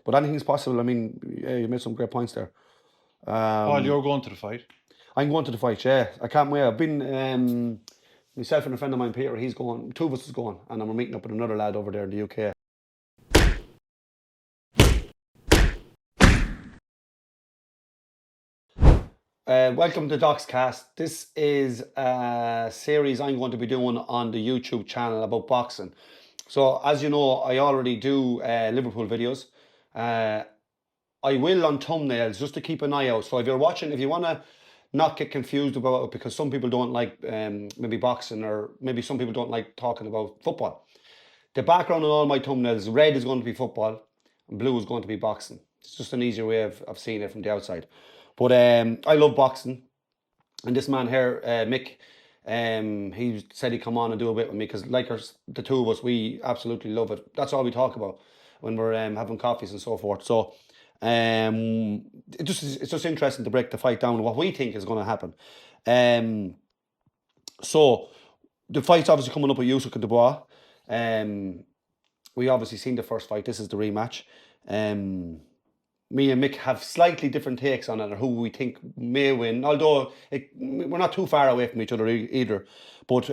But anything's possible. I mean, yeah, you made some great points there. Paul, you're going to the fight. I'm going to the fight, yeah. I can't wait. I've been, myself and a friend of mine, Peter, he's going, two of us is going, and we're meeting up with another lad over there in the UK. Welcome to Docscast. This is a series I'm going to be doing on the YouTube channel about boxing. So, as you know, I already do Liverpool videos. I will on thumbnails just to keep an eye out. So if you're watching, if you want to not get confused about it, because some people don't like maybe boxing, or maybe some people don't like talking about football. The background on all my thumbnails, red is going to be football and blue is going to be boxing. It's just an easier way of seeing it from the outside. But I love boxing. And this man here, Mick, he said he'd come on and do a bit with me because, like the two of us, we absolutely love it. That's all we talk about when we're having coffees and so forth. So it's just interesting to break the fight down and what we think is going to happen. So the fight's obviously coming up with Usyk Dubois. We obviously seen the first fight. This is the rematch. Me and Mick have slightly different takes on it, or who we think may win. Although we're not too far away from each other either. But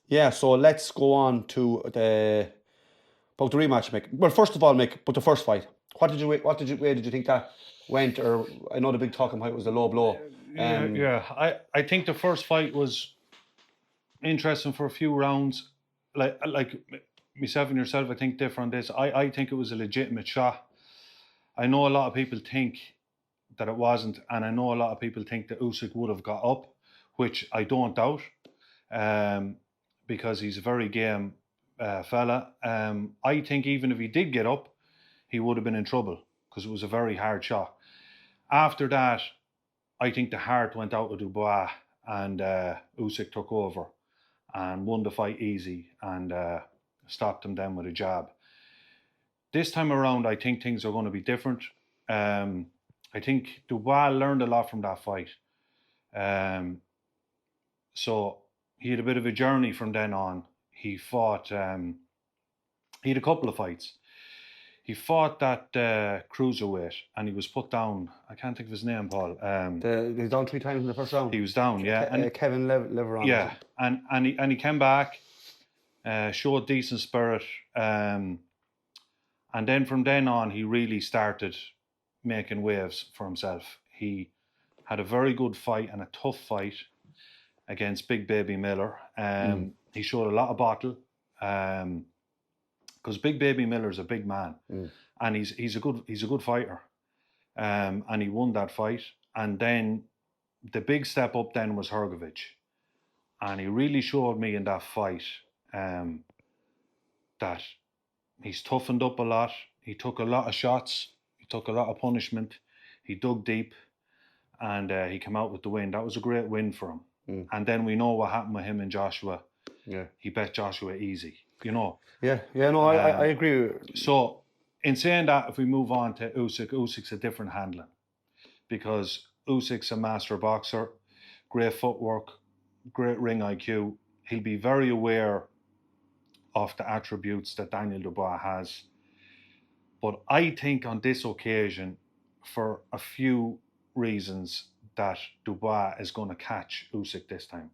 yeah, so let's go on to about the rematch, Mick. Well, first of all, Mick, but the first fight. Where did you think that went? Or I know the big talking point was the low blow. I think the first fight was interesting for a few rounds. Like myself and yourself, I think different on this. I think it was a legitimate shot. I know a lot of people think that it wasn't, and I know a lot of people think that Usyk would have got up, which I don't doubt, because he's a very game fella. I think even if he did get up, he would have been in trouble because it was a very hard shot. After that, I think the heart went out of Dubois, and Usyk took over and won the fight easy and stopped him then with a jab. This time around, I think things are going to be different. I think Dubois learned a lot from that fight. So he had a bit of a journey from then on. He fought, he had a couple of fights. He fought that cruiserweight and he was put down. I can't think of his name, Paul. He was down 3 times in the first round. He was down, yeah. Kevin Leveron. Yeah, and he came back, showed decent spirit. And then from then on, he really started making waves for himself. He had a very good fight and a tough fight against Big Baby Miller. He showed a lot of bottle because Big Baby Miller's a big man, and he's a good fighter. And he won that fight. And then the big step up then was Hrgovic, and he really showed me in that fight that he's toughened up a lot. He took a lot of shots. He took a lot of punishment. He dug deep, and he came out with the win. That was a great win for him. And then we know what happened with him and Joshua. Yeah, he bet Joshua easy. You know. Yeah. No, I agree. So in saying that, if we move on to Usyk, Usyk's a different handling because Usyk's a master boxer, great footwork, great ring IQ. He'll be very aware of the attributes that Daniel Dubois has. But I think on this occasion, for a few reasons, that Dubois is going to catch Usyk this time.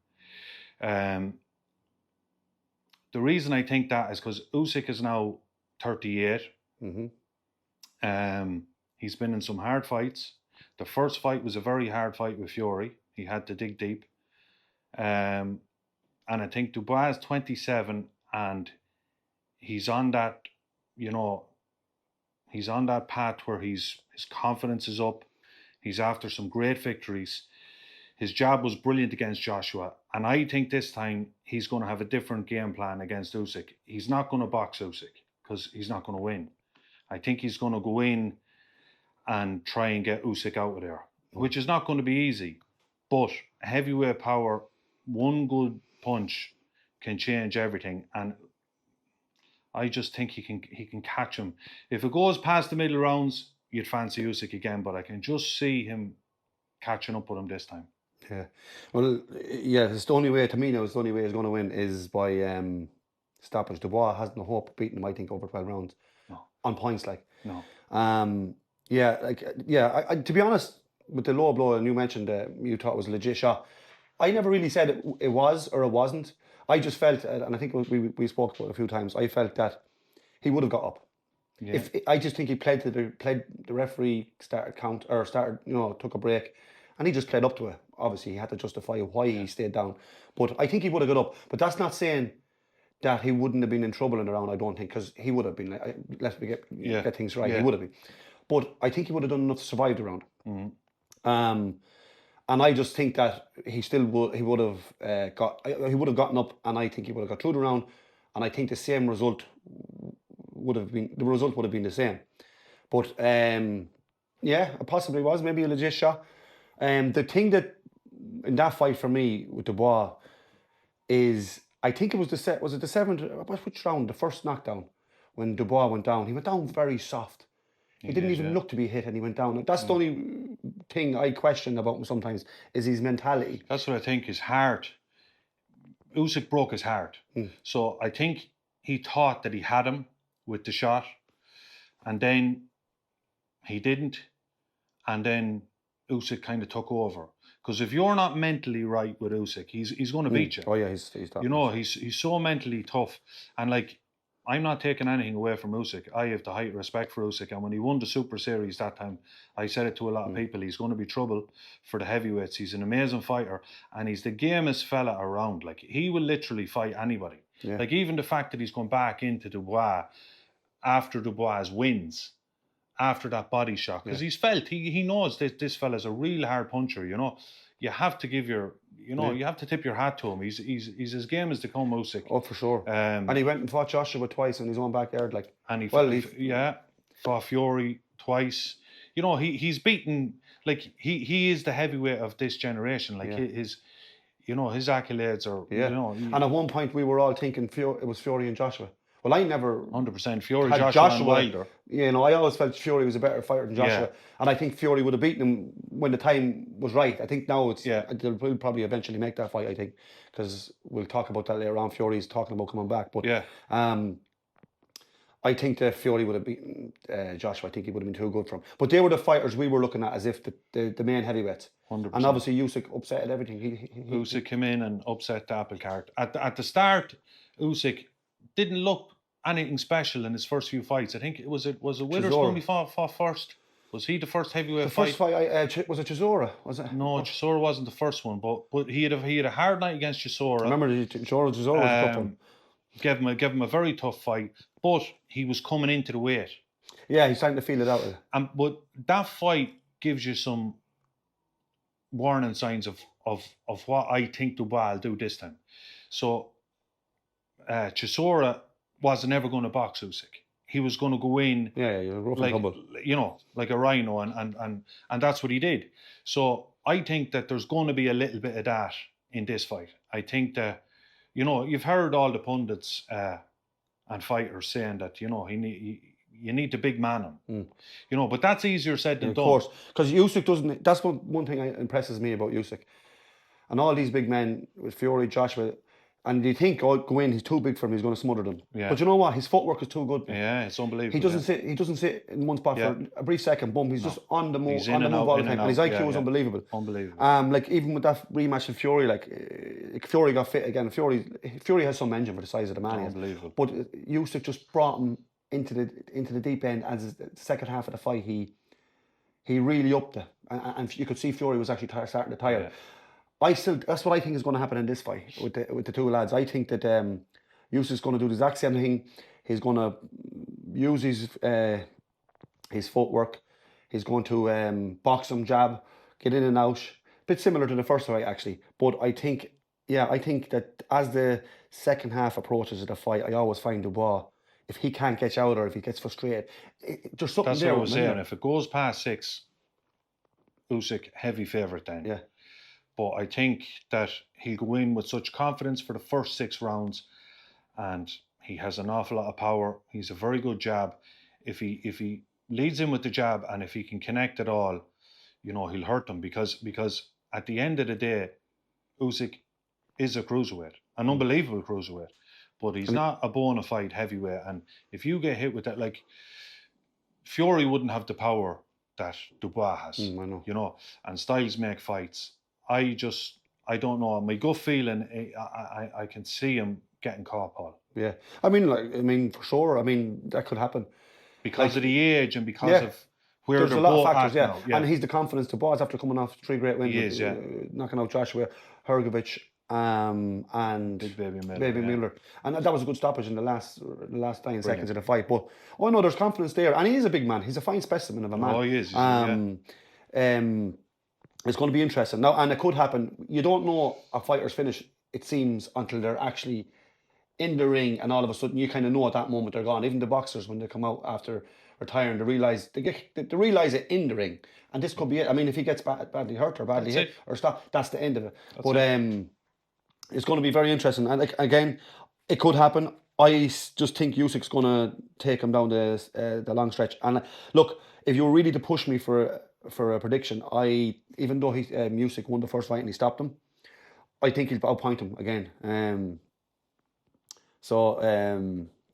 The reason I think that is because Usyk is now 38. He's been in some hard fights. The first fight was a very hard fight with Fury. He had to dig deep. And I think Dubois is 27 and he's on that, he's on that path where his confidence is up. He's after some great victories. His jab was brilliant against Joshua. And I think this time he's going to have a different game plan against Usyk. He's not going to box Usyk because he's not going to win. I think he's going to go in and try and get Usyk out of there, which is not going to be easy. But heavyweight power, one good punch can change everything. And I just think he can catch him. If it goes past the middle rounds, you'd fancy Usyk again, but I can just see him catching up with him this time. Yeah. Well, yeah, it's the only way, to me now, it's the only way he's going to win is by stoppage. Dubois has no hope of beating him, I think, over 12 rounds. No. on points. Like, No. yeah, like, yeah. To be honest, with the low blow, and you mentioned you thought it was a legit shot. I never really said it was or it wasn't. I just felt, and I think we spoke about it a few times. I felt that he would have got up. Yeah. If I just think he played the referee started count or started, took a break, and he just played up to it. Obviously, he had to justify why he stayed down, but I think he would have got up. But that's not saying that he wouldn't have been in trouble in the round. I don't think, because he would have been. Let's get things right. Yeah. He would have been, but I think he would have done enough to survive the round. Mm-hmm. And I just think that he still would. He would have He would have gotten up, and I think he would have got through the round. And I think the same result would have been. The result would have been the same. But yeah, it possibly was maybe a legit shot. The thing that in that fight for me with Dubois is, I think it was was it the seventh? Which round? The first knockdown when Dubois went down. He went down very soft. He didn't even look to be hit, and he went down. That's the only thing I question about him sometimes, is his mentality. That's what I think. His heart. Usyk broke his heart. So I think he thought that he had him with the shot, and then he didn't, and then Usyk kind of took over. Because if you're not mentally right with Usyk, he's going to beat you. Oh yeah, he's tough. You know, he's so mentally tough, and like, I'm not taking anything away from Usyk. I have the height respect for Usyk, and when he won the Super Series that time, I said it to a lot of people, he's going to be trouble for the heavyweights. He's an amazing fighter, and he's the gamest fella around. Like, he will literally fight anybody. Yeah. Like, even the fact that he's gone back into Dubois after Dubois wins, after that body shot, because he's felt, he knows this fella's a real hard puncher, you know. You have to give your, you have to tip your hat to him. He's as game as they come, Usyk. Oh, for sure. And he went and fought Joshua twice in his own backyard, like. And he fought Fury twice. You know, he's beaten, like, he is the heavyweight of this generation. Like, his accolades are, And at one point we were all thinking it was Fury and Joshua. Well, I never 100% Fury, had Joshua and Wilder. I always felt Fury was a better fighter than Joshua, and I think Fury would have beaten him when the time was right. I think now they'll probably eventually make that fight. I think, because we'll talk about that later on. Fury's talking about coming back, but I think that Fury would have beaten Joshua. I think he would have been too good for him. But they were the fighters we were looking at as if the main heavyweights. 100%. And obviously Usyk upset everything. Usyk came in and upset the apple cart. At the start, Usyk didn't look anything special in his first few fights. I think it was Witherspoon he fought first. Was he the first heavyweight fight? The first fight, was it Chisora? Was it? No, Chisora wasn't the first one, but he had a hard night against Chisora. I remember Chisora was a tough one. Gave him a very tough fight, but he was coming into the weight. Yeah, he's starting to feel it out. But that fight gives you some warning signs of what I think Dubois will do this time. So Chisora wasn't ever going to box Usyk. He was going to go in, rough and tumble, like a rhino, and that's what he did. So I think that there's going to be a little bit of that in this fight. I think that, you've heard all the pundits and fighters saying that you need to big man him, but that's easier said than done. Of course, because Usyk doesn't. That's one thing that impresses me about Usyk, and all these big men with Fury, Joshua. And you think, go in, he's too big for him, he's going to smother them. Yeah. But you know what? His footwork is too good. Yeah, it's unbelievable. He doesn't sit in one spot for a brief second, boom. He's just on the move all the time. And his IQ is unbelievable. Unbelievable. Like, even with that rematch with Fury, like, Fury got fit again. Fury has some engine for the size of the man. Unbelievable. But Usyk just brought him into the deep end. As the second half of the fight, he really upped it. And you could see Fury was actually starting to tire. Yeah. That's what I think is going to happen in this fight with the two lads. I think that Usyk's going to do the exact same thing. He's going to use his footwork. He's going to box him, jab, get in and out. Bit similar to the first fight, actually. But I think that as the second half approaches of the fight, I always find Dubois, if he can't get out or if he gets frustrated, there's something there. That's what I was saying. If it goes past 6, Usyk heavy favourite then. Yeah. But I think that he'll go in with such confidence for the first 6 rounds, and he has an awful lot of power. He's a very good jab. If he leads in with the jab, and if he can connect at all, he'll hurt them, because at the end of the day, Usyk is a cruiserweight, an unbelievable cruiserweight, but he's not a bona fide heavyweight. And if you get hit with that, like, Fury wouldn't have the power that Dubois has. I know. You know, and styles make fights. I don't know. My gut feeling, I can see him getting caught, Paul. Yeah, I mean, for sure. I mean, that could happen because of the age and because yeah, of where there's they're a lot of both factors. at Yeah, now. Yeah, and he's the confidence to boss after coming off 3 great wins, he with, is. Yeah, knocking out Joshua, Hergovich, and Big Baby Miller. Baby yeah. Miller, and that was a good stoppage in the last 9 seconds Brilliant. of the fight. But no, there's confidence there, and he is a big man. He's a fine specimen of a man. Oh, he is. It's going to be interesting now, and it could happen. You don't know a fighter's finish, it seems, until they're actually in the ring, and all of a sudden you kind of know at that moment they're gone. Even the boxers, when they come out after retiring, they realize they realize it in the ring, and this could be it. I mean, if he gets badly hurt or badly hit or stop, that's the end of it. But it's going to be very interesting, and again, it could happen. I just think Usyk's going to take him down the long stretch. And look, if you were really to push me for a prediction, even though Usyk won the first fight and he stopped him, I think he'll outpoint him again.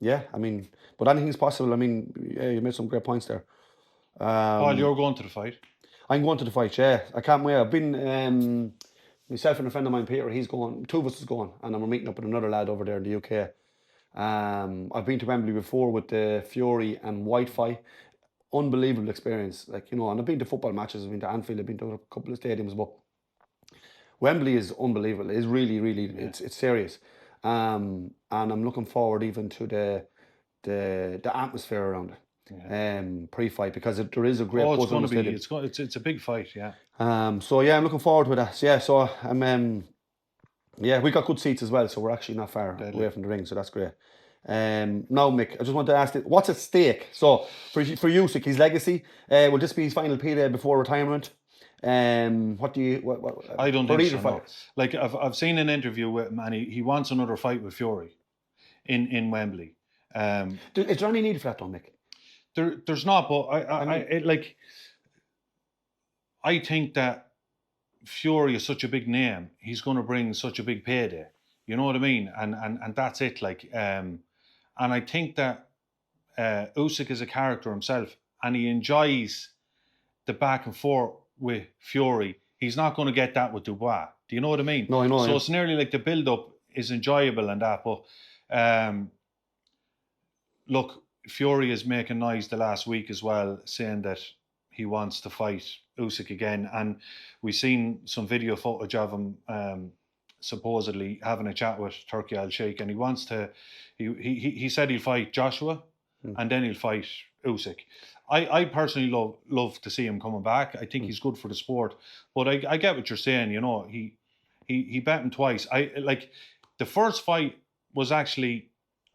Yeah, I mean, but anything's possible. I mean, yeah, you made some great points there. Paul, you're going to the fight? I'm going to the fight, yeah. I can't wait. I've been, myself and a friend of mine, Peter, he's going, 2 of us is going, and then we're meeting up with another lad over there in the UK. I've been to Wembley before with the Fury and White fight. Unbelievable experience. Like, and I've been to football matches, I've been to Anfield, I've been to a couple of stadiums, but Wembley is unbelievable. It's really, really, it's serious. And I'm looking forward even to the atmosphere around it, pre-fight, because there is a great buzz. It's going to be. It's a big fight, yeah. So yeah, I'm looking forward to that. Yeah, so we got good seats as well, so we're actually not far away from the ring, so that's great. Now, Mick, I just want to ask you, what's at stake? So for Usyk, his legacy, will this be his final P-Day before retirement? What do you? I don't think so. No. Like I've seen an interview with him, and he wants another fight with Fury in Wembley. Is there any need for that, though, Mick? There's not, but I think that Fury is such a big name. He's going to bring such a big payday. You know what I mean? And that's it. And I think that Usyk is a character himself, and he enjoys the back and forth with Fury. He's not going to get that with Dubois. Do you know what I mean? No, I know. So it's nearly like the build-up is enjoyable and that, but look, Fury is making noise the last week as well, saying that he wants to fight Usyk again, and we've seen some video footage of him supposedly having a chat with Turki Al-Sheikh, and he wants to. He said he'll fight Joshua, and then he'll fight Usyk. I personally love to see him coming back. I think he's good for the sport, but I get what you're saying. He bet him twice. The first fight was actually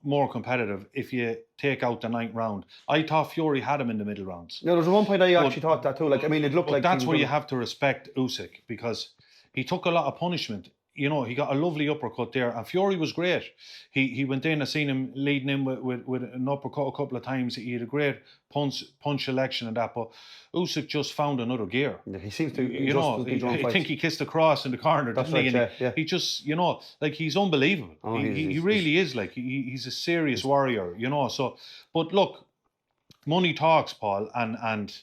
more competitive if you take out the 9th round. I thought Fury had him in the middle rounds. No, there's one point I actually thought that too. Like, I mean, it looked like that's where you have to respect Usyk, because he took a lot of punishment. He got a lovely uppercut there, and Fury was great. He went in. I seen him leading in with an uppercut a couple of times. He had a great punch selection and that, but Usyk just found another gear. Yeah, he seems to. I think he kissed a cross in the corner. That's didn't right. he? Yeah. He just, he's unbelievable. Oh, he really is. Like he's a serious warrior. So, but look, money talks, Paul, and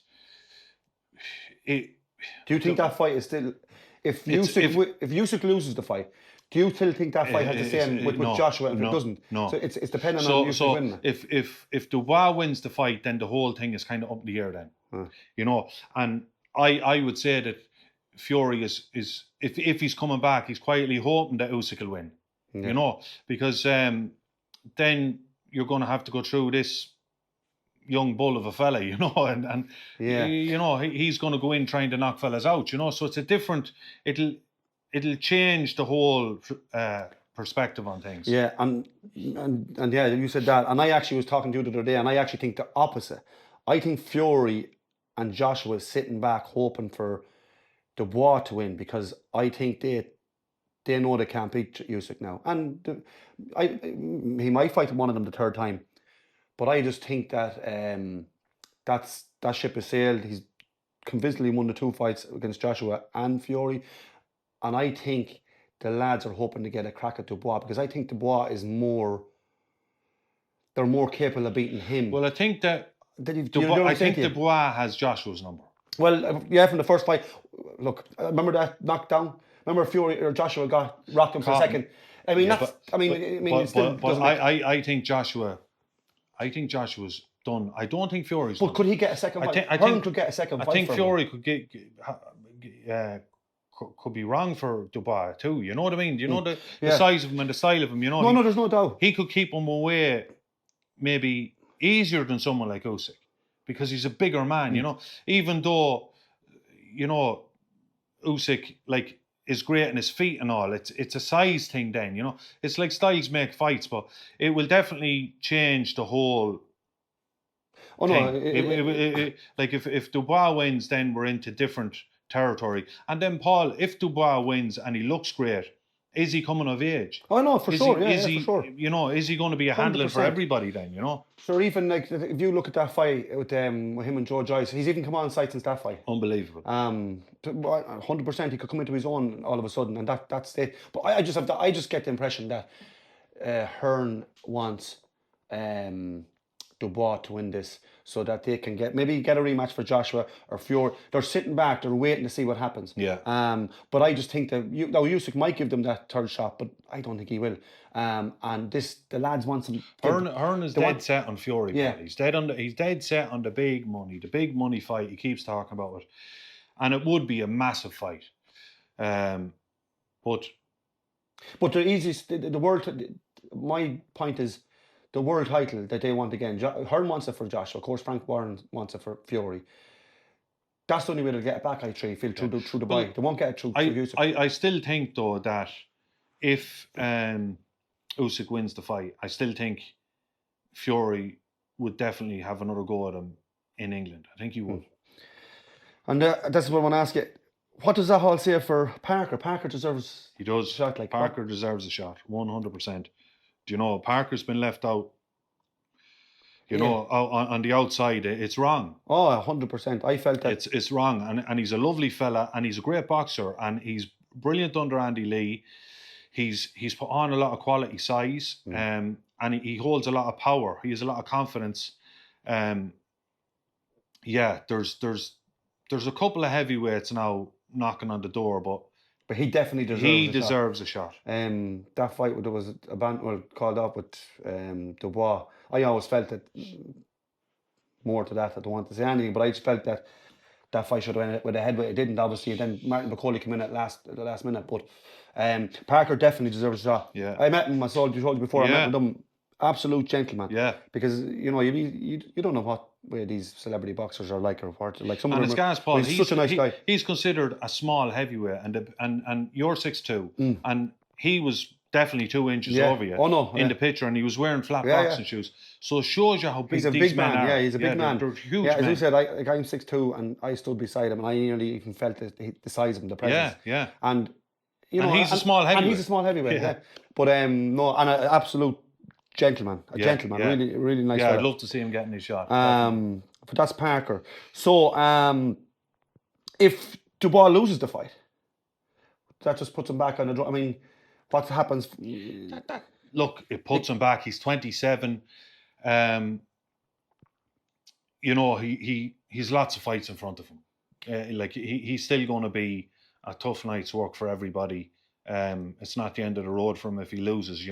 it. Do you think that fight is still? If Usyk loses the fight, do you still think that fight has the same with Joshua? If it doesn't, no. So it's dependent on Usyk winning. If Dubois wins the fight, then the whole thing is kind of up in the air. Then, and I would say that Fury is if he's coming back, he's quietly hoping that Usyk will win. Yeah. Because then you're going to have to go through this young bull of a fella, and he's going to go in trying to knock fellas out, so it's a different, it'll change the whole perspective on things. Yeah, and yeah, you said that, and I actually was talking to you the other day, and I actually think the opposite. I think Fury and Joshua is sitting back hoping for Dubois to win, because I think they know they can't beat Usyk now, and he might fight one of them the 3rd time. But I just think that that ship has sailed. He's convincingly won the 2 fights against Joshua and Fury. And I think the lads are hoping to get a crack at Dubois, because I think Dubois is they're more capable of beating him. Well, I think that I think Dubois has Joshua's number. Well, yeah, from the first fight. Look, remember that knockdown? Remember Fury or Joshua rocked him for a second? I mean, Yeah, it still doesn't make... I think Joshua's done. I don't think Fury's done. But could he get a second fight? Hearn could get a second fight. I think Fury could could be wrong for Dubois too. You know what I mean? You know the size of him and the style of him. You know. No, there's no doubt. He could keep him away maybe easier than someone like Usyk because he's a bigger man. You know, even though Usyk is great in his feet and all. It's a size thing then, It's like styles make fights, but it will definitely change the whole thing. Like if Dubois wins, then we're into different territory. And then Paul, if Dubois wins and he looks great, is he coming of age? Oh no, for sure. For sure. Is he going to be a handler for everybody then? So even like if you look at that fight with him and Joe Joyce, he's even come on site since that fight. Unbelievable. 100%, he could come into his own all of a sudden, and that's it. But I just get the impression that Hearn wants Dubois to win this so that they can maybe get a rematch for Joshua or Fury. They're sitting back, they're waiting to see what happens. Yeah. But I just think that Usyk might give them that third shot, but I don't think he will. And the lads want some. Hearn is dead set on Fury. Yeah. He's dead set on the big money fight. He keeps talking about it, and it would be a massive fight. But the easiest, the world. My point is, the world title that they want again. Hearn wants it for Joshua. Of course, Frank Warren wants it for Fury. That's the only way they'll get it back, I feel, through the buy. They won't get it through Usyk. I still think, though, that if Usyk wins the fight, I still think Fury would definitely have another go at him in England. I think he would. And that's what I want to ask you. What does that all say for Parker? Parker deserves a shot. Parker that. Deserves a shot, 100%. Parker's been left out. On the outside, it's wrong. Oh, 100%. I felt that. It's wrong. And he's a lovely fella, and he's a great boxer, and he's brilliant under Andy Lee. He's put on a lot of quality size, and he holds a lot of power. He has a lot of confidence. There's a couple of heavyweights now knocking on the door, but he definitely deserves a shot. That fight, there was a band called up with Dubois. I always felt that more to that. I don't want to say anything, but I just felt that fight should have ended with a heavyweight. It didn't, obviously. Then Martin McCauley came in at the last minute. But Parker definitely deserves a shot. Yeah. I met him. I told you before. Yeah. I met him. Absolute gentleman. Yeah. Because you don't know what way these celebrity boxers are like, or what like some of them. And gas, Paul, he's such a nice guy. He's considered a small heavyweight, and you're 6'2", and he was definitely 2 inches over you in the picture, and he was wearing flat boxing shoes. So it shows you how big these men are. Yeah, he's a big man. They're huge men. As you said, I'm 6'2", and I stood beside him, and I nearly even felt the size of him, the presence. Yeah. And he's a small heavyweight. And he's a small heavyweight. Yeah. But no, and an absolute gentleman. Really, really nice. Yeah, I'd love to see him getting his shot. But that's Parker. So, if Dubois loses the fight, that just puts him back on the draw. I mean, what happens? Look, it puts him back. He's 27. He's lots of fights in front of him. He's still going to be a tough night's work for everybody. It's not the end of the road for him if he loses.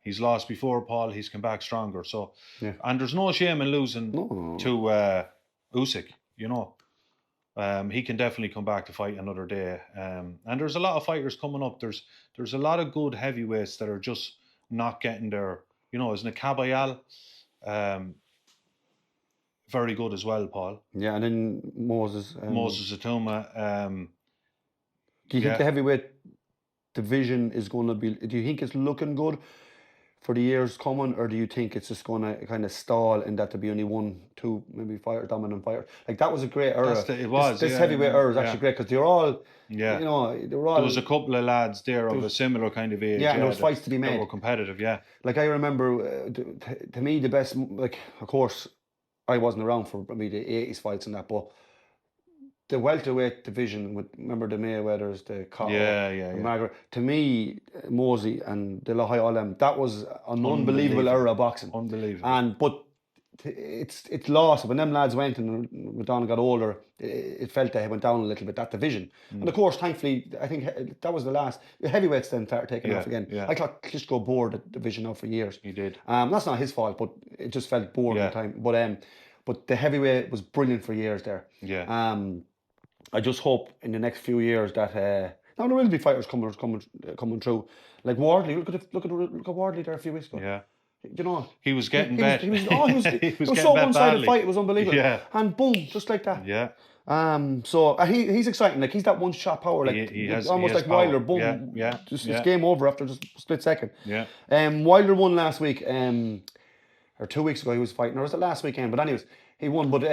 He's lost before, Paul. He's come back stronger. So, and there's no shame in losing to Usyk. He can definitely come back to fight another day. And there's a lot of fighters coming up. There's a lot of good heavyweights that are just not getting their. Isn't it Caballal? Very good as well, Paul. Yeah, and then Moses Atuma. Do you think the heavyweight division is going to be? Do you think it's looking good for the years coming, or do you think it's just going to kind of stall in that there'll be only 1, 2, maybe dominant fighters? Like that was a great era. This heavyweight era is actually great because they're all. Yeah. There was a couple of lads there of a similar kind of age. Yeah, and there was fights to be made. That were competitive. Yeah. Like I remember, to me the best. Like of course, I wasn't around for maybe the 80s fights and that, but the welterweight division, remember the Mayweathers, the Cotto, the Margaret. To me, Mosey and De La Hoya, all them, that was an unbelievable era of boxing. Unbelievable. But it's lost. When them lads went and went on and got older, it felt they went down a little bit, that division. And of course, thankfully, I think that was the last. The heavyweights then started taking off again. Yeah. I thought Klitschko bored the division out for years. He did. That's not his fault, but it just felt bored at the time. But the heavyweight was brilliant for years there. Yeah. I just hope in the next few years that now there will be fighters coming through, like Wardley. Look at Wardley there a few weeks ago. Yeah. You know, he was getting bet. It was so one-sided fight. It was unbelievable. Yeah. And boom, just like that. Yeah. So he's exciting. Like he's that one-shot power. Like he has like power. Wilder. Boom. Yeah. It's game over after just a split second. Yeah. Wilder won last week. Or 2 weeks ago he was fighting. Or was it last weekend? But anyways, he won. But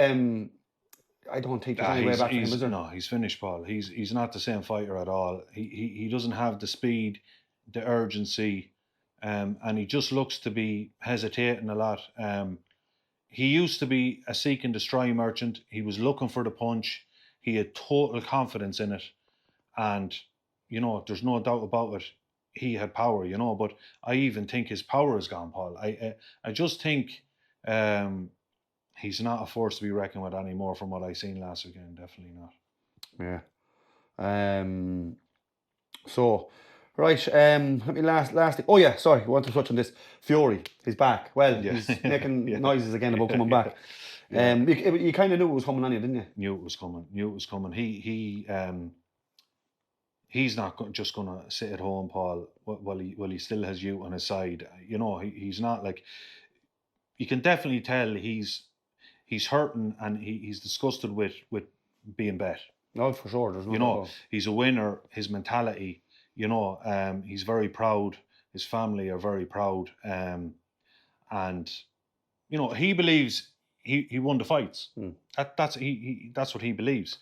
I don't think there's any way back for him, is there? No, he's finished, Paul. He's not the same fighter at all. He doesn't have the speed, the urgency, and he just looks to be hesitating a lot. He used to be a seek and destroy merchant. He was looking for the punch. He had total confidence in it, and there's no doubt about it. He had power, but I even think his power is gone, Paul. I just think. He's not a force to be reckoned with anymore from what I seen last weekend. Definitely not. Yeah. So, right. Let me last. Oh yeah, sorry. I want to touch on this. Fury, he's back. Well, he's making noises again about coming back. You kind of knew it was coming on you, didn't you? Knew it was coming. He's not just going to sit at home, Paul, while he still has you on his side. He's not like. You can definitely tell he's hurting and he's disgusted with being bet. No, for sure. There's no he's a winner. His mentality, he's very proud. His family are very proud. And he believes he won the fights. That's what he believes.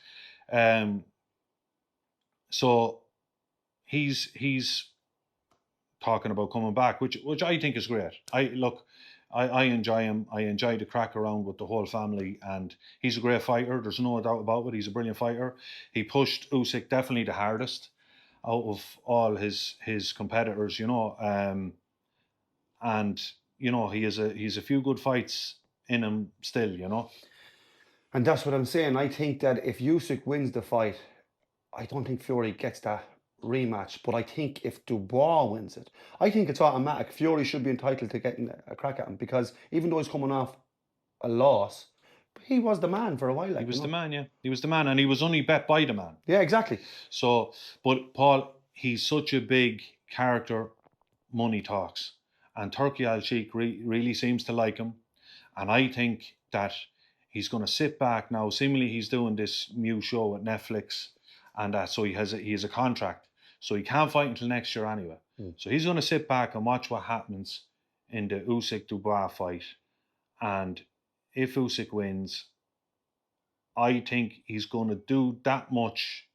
So he's talking about coming back, which I think is great. I enjoy him. I enjoy the crack around with the whole family, and he's a great fighter. There's no doubt about it. He's a brilliant fighter. He pushed Usyk definitely the hardest out of all his competitors, and he has a few good fights in him still, And that's what I'm saying. I think that if Usyk wins the fight, I don't think Fury gets that rematch, but I think if Dubois wins it, I think it's automatic. Fury should be entitled to getting a crack at him, because even though he's coming off a loss, he was the man for a while. He was the man, yeah. He was the man, and he was only bet by the man. Yeah, exactly. So, but Paul, he's such a big character. Money talks, and Turkey Al Sheikh really seems to like him, and I think that he's going to sit back now. Seemingly, he's doing this new show at Netflix, and so he has a contract. So he can't fight until next year anyway. So he's going to sit back and watch what happens in the Usyk Dubois fight. And if Usyk wins, I think he's going to do that much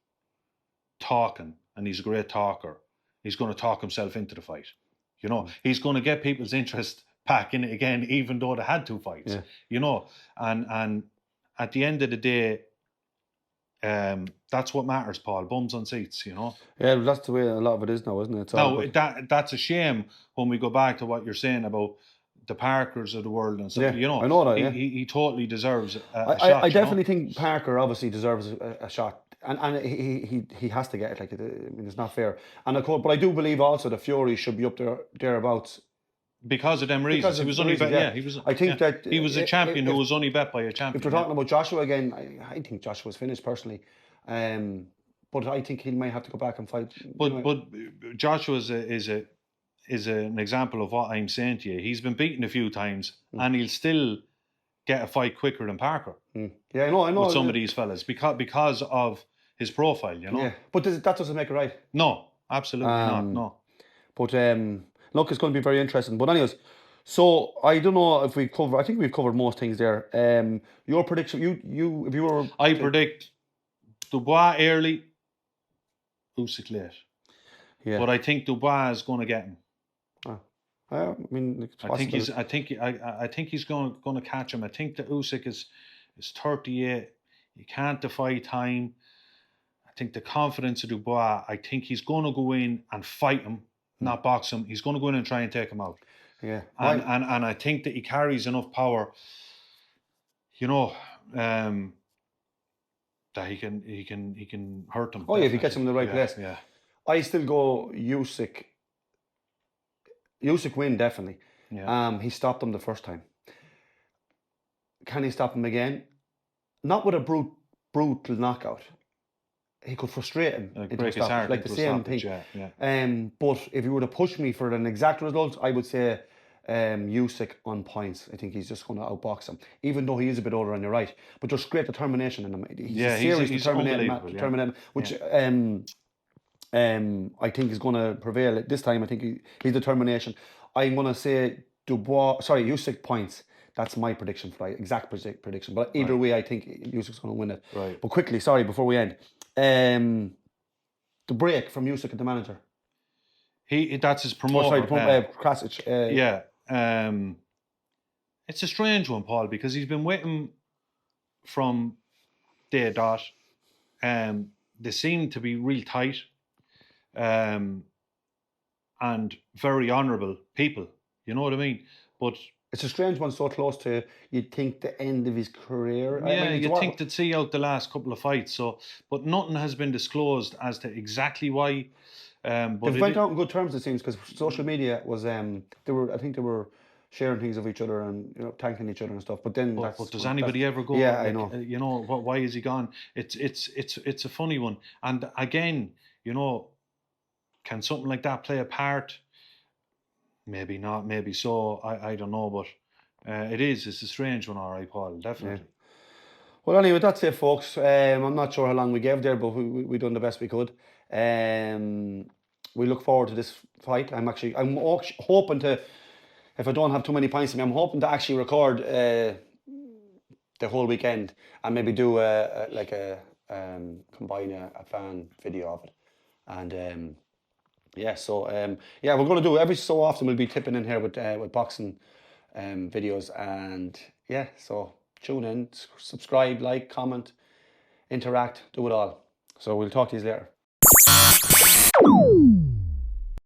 talking, and he's a great talker. He's going to talk himself into the fight. He's going to get people's interest back in it again, even though they had two fights. And at the end of the day, that's what matters, Paul. Bums on seats, Yeah, that's the way a lot of it is now, isn't it? That's a shame when we go back to what you're saying about the Parkers of the world and stuff. Yeah, I know that. Yeah, he totally deserves a shot. I definitely think Parker obviously deserves a shot, and he has to get it. Like, I mean, it's not fair. And of course, but I do believe also the Fury should be up thereabouts. Because of them reasons. He was only bet. Yeah, he was. I think that he was a champion who was only bet by a champion. If we're talking about Joshua again, I think Joshua's finished personally. But I think he might have to go back and fight. But Joshua is an example of what I'm saying to you. He's been beaten a few times, and he'll still get a fight quicker than Parker. Yeah, I know. With some of these fellas because of his profile, Yeah, but that doesn't make it right. No, absolutely not. No. But look, it's going to be very interesting. But anyways, so I don't know if I think we've covered most things there. Your prediction, if you were... I predict Dubois early, Usyk late. Yeah. But I think Dubois is going to get him. I mean, I think he's going to catch him. I think that Usyk is 38. He can't defy time. I think the confidence of Dubois, I think he's going to go in and fight him, not box him. He's going to go in and try and take him out. Yeah. And I think that he carries enough power you know, that he can hurt them. Oh yeah, if he gets him in the right Yeah, place. yeah. I still go Usyk. Usyk win definitely. Yeah. He stopped him the first time. Can he stop him again? Not with a brutal knockout. He could frustrate him Like into a break his stoppage, heart like the into a same stoppage. thing. Yeah. But if you were to push me for an exact result, I would say Usyk on points. I think he's just going to outbox him, even though he is a bit older on your right. But there's great determination in him. He's a Yeah, serious he's determination, unbelievable. which I think is going to prevail this time. I think his determination. I'm going to say Usyk points. That's my prediction for exact prediction. But either way, I think Usyk's going to win it. Right. But quickly, sorry, before we end, the break from Usyk at the manager. That's his promoter. Krasic. Yeah. It's a strange one, Paul, because he's been waiting from day dot. They seem to be real tight, and very honourable people. You know what I mean? But it's a strange one, so close to you'd think the end of his career. yeah, I mean, you'd think they'd see out the last couple of fights. But nothing has been disclosed as to exactly why. But they went out on good terms, it seems, because social media was I think they were sharing things of each other and thanking each other and stuff. But then, but does anybody ever go? Yeah, I know. You know why is he gone? It's a funny one. And again, can something like that play a part? Maybe not. Maybe so. I don't know, but it's a strange one. All right, Paul. Definitely. Yeah. Well, anyway, that's it, folks. I'm not sure how long we gave there, but we done the best we could. We look forward to this fight. I'm hoping to, if I don't have too many points in me, I'm hoping to actually record the whole weekend and maybe do combine a fan video of it. And we're going to do every so often. We'll be tipping in here with boxing videos, and so tune in, subscribe, like, comment, interact, do it all. So we'll talk to you later.